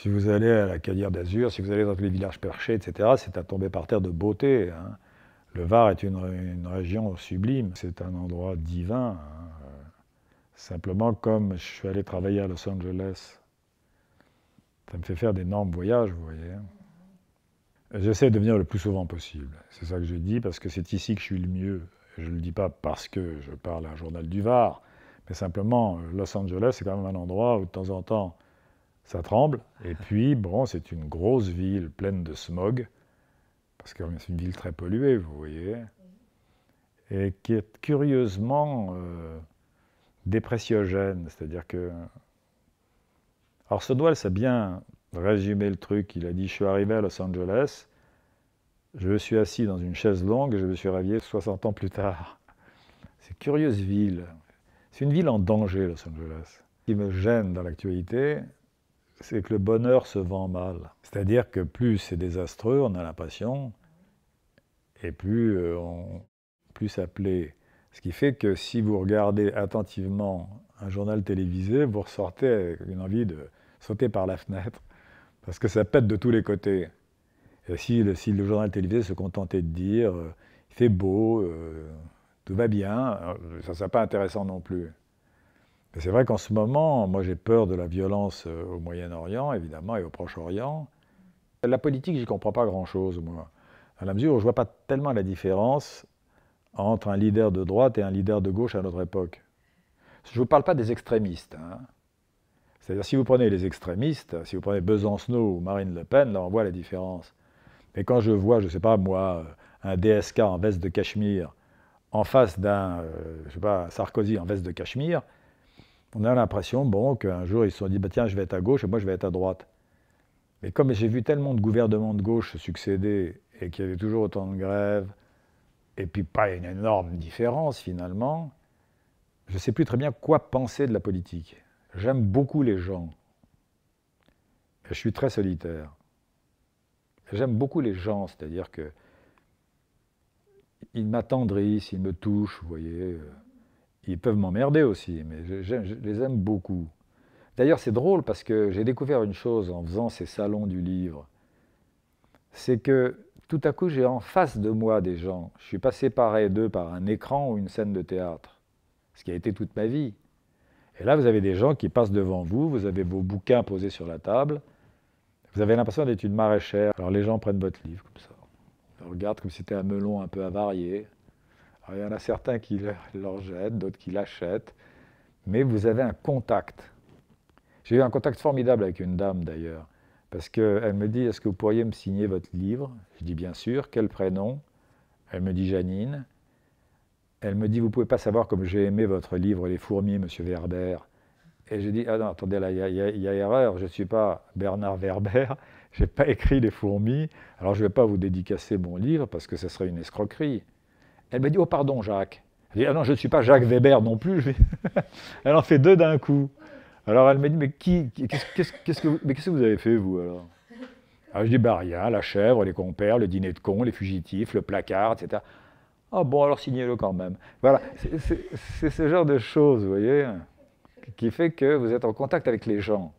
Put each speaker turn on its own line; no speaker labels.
Si vous allez à la Cadière d'Azur, si vous allez dans tous les villages perchés, etc., c'est à tomber par terre de beauté, hein. Le Var est une région sublime, c'est un endroit divin, hein. Simplement, comme je suis allé travailler à Los Angeles, ça me fait faire d'énormes voyages, vous voyez. J'essaie de venir le plus souvent possible. C'est ça que je dis, parce que c'est ici que je suis le mieux. Je ne le dis pas parce que je parle à un journal du Var, mais simplement, Los Angeles, c'est quand même un endroit où de temps en temps, ça tremble. Et puis, bon, c'est une grosse ville pleine de smog, parce que c'est une ville très polluée, vous voyez, et qui est curieusement dépressiogène. C'est-à-dire que... Alors, Sodwell a bien résumé le truc. Il a dit, je suis arrivé à Los Angeles, je me suis assis dans une chaise longue et je me suis réveillé 60 ans plus tard. C'est une curieuse ville. C'est une ville en danger, Los Angeles. Ce qui me gêne dans l'actualité, c'est que le bonheur se vend mal. C'est-à-dire que plus c'est désastreux, on a l'impression, et plus ça plaît. Ce qui fait que si vous regardez attentivement un journal télévisé, vous ressortez avec une envie de sauter par la fenêtre, parce que ça pète de tous les côtés. Et si le journal télévisé se contentait de dire il fait beau, tout va bien, ça ne serait pas intéressant non plus. Mais c'est vrai qu'en ce moment, moi j'ai peur de la violence au Moyen-Orient, évidemment, et au Proche-Orient. La politique, j'y comprends pas grand-chose, moi, à la mesure où je vois pas tellement la différence entre un leader de droite et un leader de gauche à notre époque. Je ne vous parle pas des extrémistes, hein. C'est-à-dire, si vous prenez les extrémistes, si vous prenez Besancenot ou Marine Le Pen, là on voit la différence. Mais quand je vois, je ne sais pas moi, un DSK en veste de cachemire en face d'un, je sais pas, Sarkozy en veste de cachemire, on a l'impression, bon, qu'un jour ils se sont dit, bah, tiens, je vais être à gauche et moi je vais être à droite. Mais comme j'ai vu tellement de gouvernements de gauche se succéder et qu'il y avait toujours autant de grèves, et puis pas une énorme différence finalement, je ne sais plus très bien quoi penser de la politique. J'aime beaucoup les gens. Et je suis très solitaire. J'aime beaucoup les gens, c'est-à-dire que ils m'attendrissent, ils me touchent, vous voyez. Ils peuvent m'emmerder aussi, mais je les aime beaucoup. D'ailleurs, c'est drôle parce que j'ai découvert une chose en faisant ces salons du livre. C'est que tout à coup, j'ai en face de moi des gens. Je ne suis pas séparé d'eux par un écran ou une scène de théâtre, ce qui a été toute ma vie. Et là, vous avez des gens qui passent devant vous, vous avez vos bouquins posés sur la table, vous avez l'impression d'être une maraîchère. Alors les gens prennent votre livre comme ça. Ils regardent comme si c'était un melon un peu avarié. Alors, il y en a certains qui le jettent, d'autres qui l'achètent. Mais vous avez un contact. J'ai eu un contact formidable avec une dame d'ailleurs. Parce qu'elle me dit, est-ce que vous pourriez me signer votre livre? Je dis bien sûr. Quel prénom? Elle me dit Janine. Elle me dit, vous ne pouvez pas savoir comme j'ai aimé votre livre Les fourmis, monsieur Werber. Et j'ai dit, ah non, attendez, là, il y a erreur, je ne suis pas Bernard Werber, je n'ai pas écrit Les fourmis, alors je ne vais pas vous dédicacer mon livre parce que ce serait une escroquerie. Elle me dit, oh pardon Jacques. Je dis, ah non, je ne suis pas Jacques Weber non plus. Elle en fait deux d'un coup. Alors elle me dit, mais qu'est-ce que vous avez fait vous alors? Alors je dis, bah rien, la chèvre, les compères, le dîner de cons, les fugitifs, le placard, etc. Ah bon, alors signez-le quand même. Voilà, c'est ce genre de choses, vous voyez, qui fait que vous êtes en contact avec les gens.